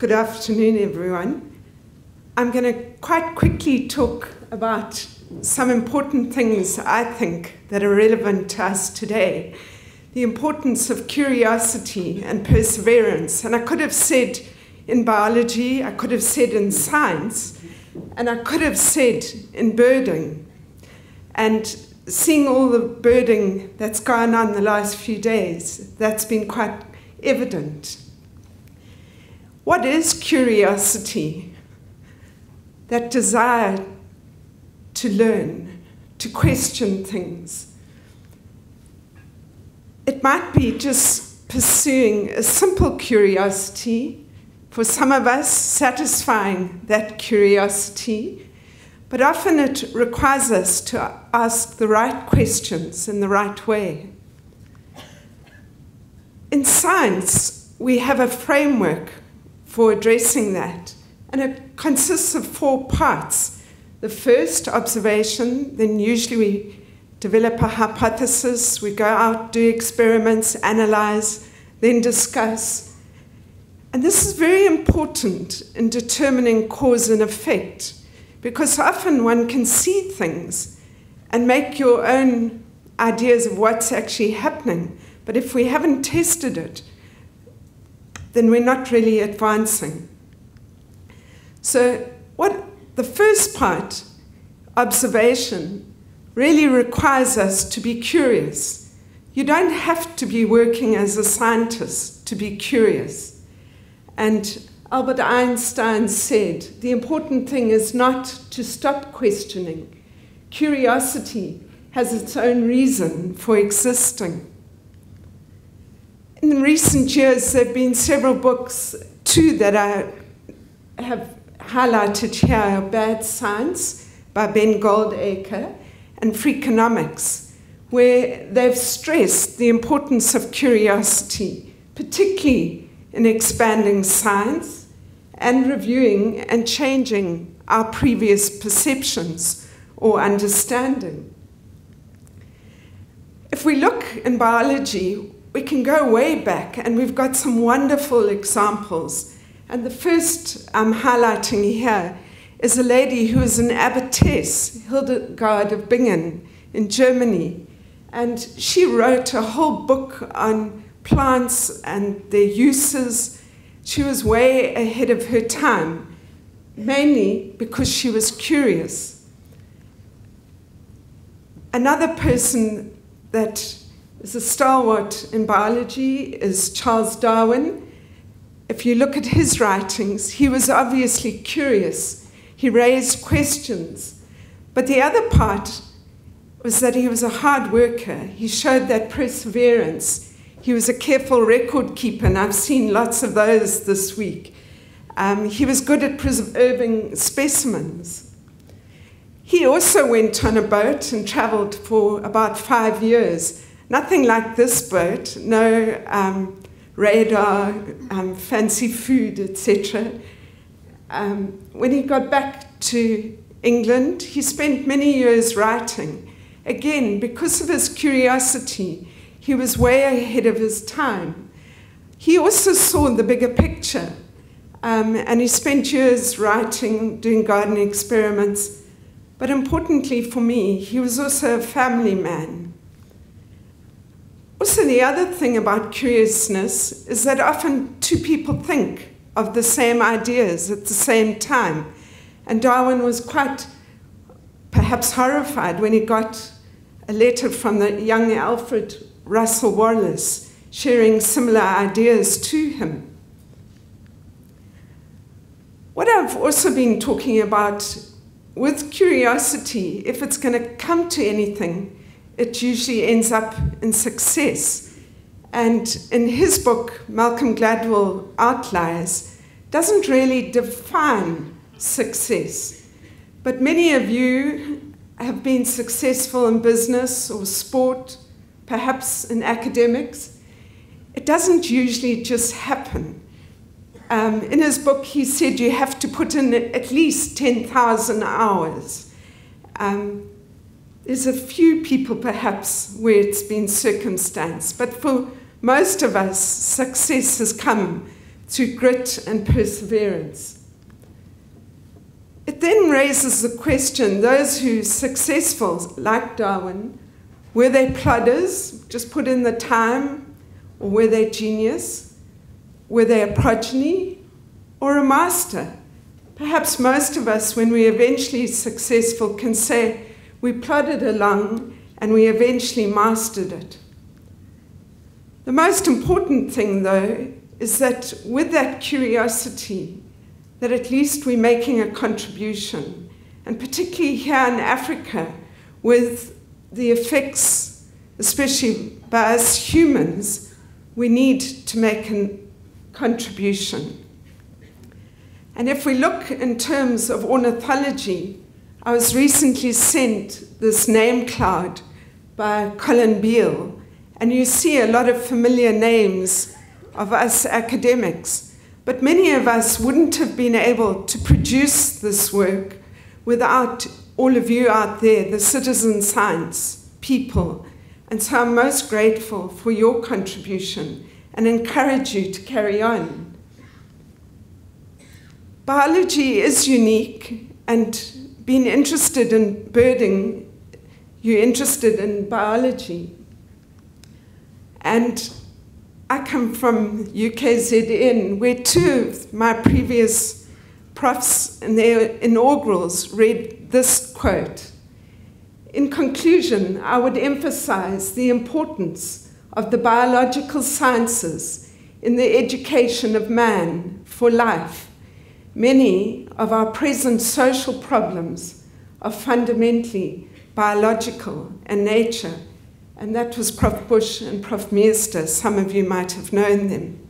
Good afternoon, everyone. I'm going to quite quickly talk about some important things I think that are relevant to us today. The importance of curiosity and perseverance. And I could have said in biology, I could have said in science, and I could have said in birding. And seeing all the birding that's gone on the last few days, that's been quite evident. What is curiosity? That desire to learn, to question things. It might be just pursuing a simple curiosity, for some of us satisfying that curiosity, but often it requires us to ask the right questions in the right way. In science, we have a framework for addressing that, and it consists of 4 parts. The first, observation, then usually we develop a hypothesis, we go out, do experiments, analyze, then discuss. And this is very important in determining cause and effect, because often one can see things and make your own ideas of what's actually happening, but if we haven't tested it, then we're not really advancing. So the first part, observation, really requires us to be curious. You don't have to be working as a scientist to be curious. And Albert Einstein said, the important thing is not to stop questioning. Curiosity has its own reason for existing. In recent years, there have been several books, 2 that I have highlighted here, Bad Science by Ben Goldacre and Freakonomics, where they've stressed the importance of curiosity, particularly in expanding science and reviewing and changing our previous perceptions or understanding. If we look in biology, we can go way back, and we've got some wonderful examples. And the first I'm highlighting here is a lady who is an abbotess, Hildegard of Bingen in Germany. And she wrote a whole book on plants and their uses. She was way ahead of her time, mainly because she was curious. Another person that is a stalwart in biology is Charles Darwin. If you look at his writings, he was obviously curious. He raised questions. But the other part was that he was a hard worker. He showed that perseverance. He was a careful record keeper, and I've seen lots of those this week. He was good at preserving specimens. He also went on a boat and traveled for about 5 years. Nothing like this boat, no radar, fancy food, etc. When he got back to England, he spent many years writing. Again, because of his curiosity, he was way ahead of his time. He also saw the bigger picture, and he spent years writing, doing garden experiments. But importantly for me, he was also a family man. Also, the other thing about curiousness is that often 2 people think of the same ideas at the same time. And Darwin was quite, perhaps horrified when he got a letter from the young Alfred Russel Wallace sharing similar ideas to him. What I've also been talking about with curiosity, if it's going to come to anything, it usually ends up in success. And in his book, Malcolm Gladwell Outliers, doesn't really define success. But many of you have been successful in business or sport, perhaps in academics. It doesn't usually just happen. In his book, he said you have to put in at least 10,000 hours. There's a few people, perhaps, where it's been circumstance, but for most of us, success has come through grit and perseverance. It then raises the question, those who are successful, like Darwin, were they plodders, just put in the time, or were they genius? Were they a progeny or a master? Perhaps most of us, when we're eventually successful, can say we plodded along and we eventually mastered it. The most important thing, though, is that with that curiosity, that at least we're making a contribution, and particularly here in Africa, with the effects, especially by us humans, we need to make a contribution. And if we look in terms of ornithology, I was recently sent this name cloud by Colin Beale, and you see a lot of familiar names of us academics, but many of us wouldn't have been able to produce this work without all of you out there, the citizen science people. And so I'm most grateful for your contribution and encourage you to carry on. Biology is unique, and being interested in birding, you're interested in biology. And I come from UKZN, where two of my previous profs in their inaugurals read this quote. In conclusion, I would emphasize the importance of the biological sciences in the education of man for life. Many of our present social problems are fundamentally biological in nature. And that was Prof. Bush and Prof. Meester. Some of you might have known them.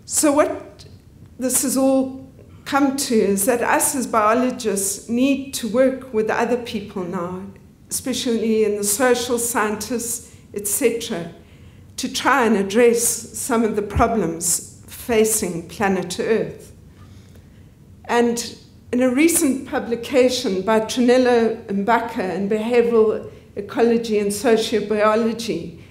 So what this has all come to is that us as biologists need to work with other people now, especially in the social scientists, etc., to try and address some of the problems facing planet Earth. And in a recent publication by Trinello Mbaka in Behavioral Ecology and Sociobiology,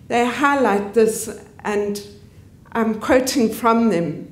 they highlight this, and I'm quoting from them.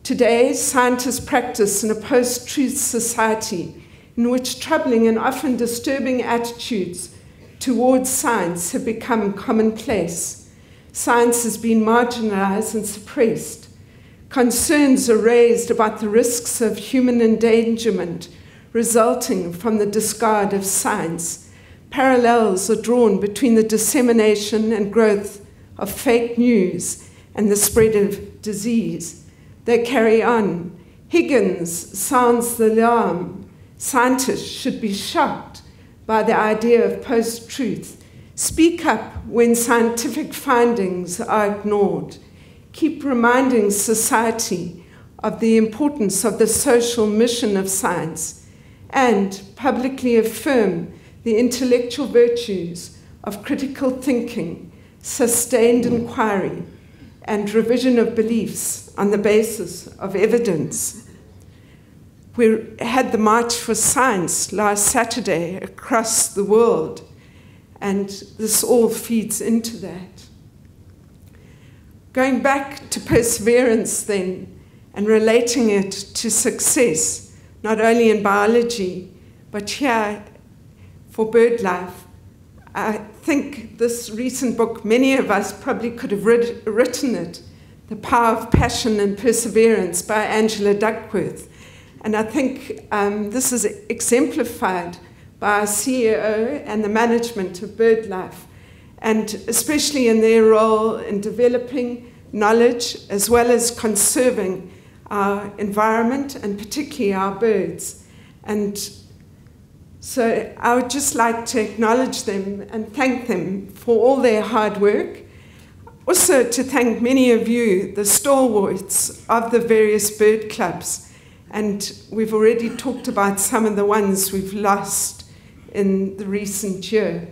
Today, scientists practice in a post-truth society in which troubling and often disturbing attitudes towards science have become commonplace. Science has been marginalized and suppressed. Concerns are raised about the risks of human endangerment resulting from the discard of science. Parallels are drawn between the dissemination and growth of fake news and the spread of disease. They carry on. Higgins sounds the alarm. Scientists should be shocked by the idea of post-truth. Speak up when scientific findings are ignored. Keep reminding society of the importance of the social mission of science, and publicly affirm the intellectual virtues of critical thinking, sustained inquiry, and revision of beliefs on the basis of evidence. We had the March for Science last Saturday across the world, and this all feeds into that. Going back to perseverance then, and relating it to success, not only in biology, but here for bird life. I think this recent book, many of us probably could have written it, The Power of Passion and Perseverance by Angela Duckworth. And I think this is exemplified by our CEO and the management of BirdLife, and especially in their role in developing knowledge as well as conserving our environment and particularly our birds. And so I would just like to acknowledge them and thank them for all their hard work. Also to thank many of you, the stalwarts of the various bird clubs. And we've already talked about some of the ones we've lost in the recent year.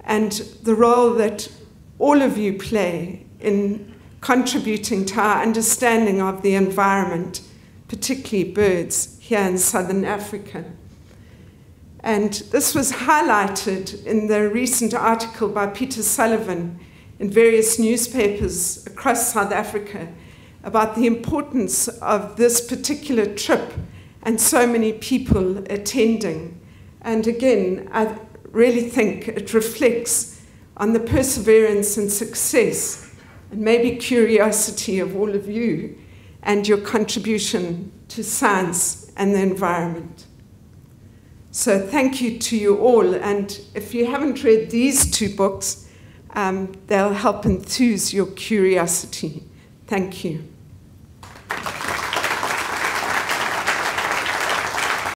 And the role that all of you play in contributing to our understanding of the environment, particularly birds here in Southern Africa. And this was highlighted in the recent article by Peter Sullivan in various newspapers across South Africa, about the importance of this particular trip and so many people attending. And again, I really think it reflects on the perseverance and success and maybe curiosity of all of you and your contribution to science and the environment. So thank you to you all. And if you haven't read these two books, they'll help enthuse your curiosity. Thank you.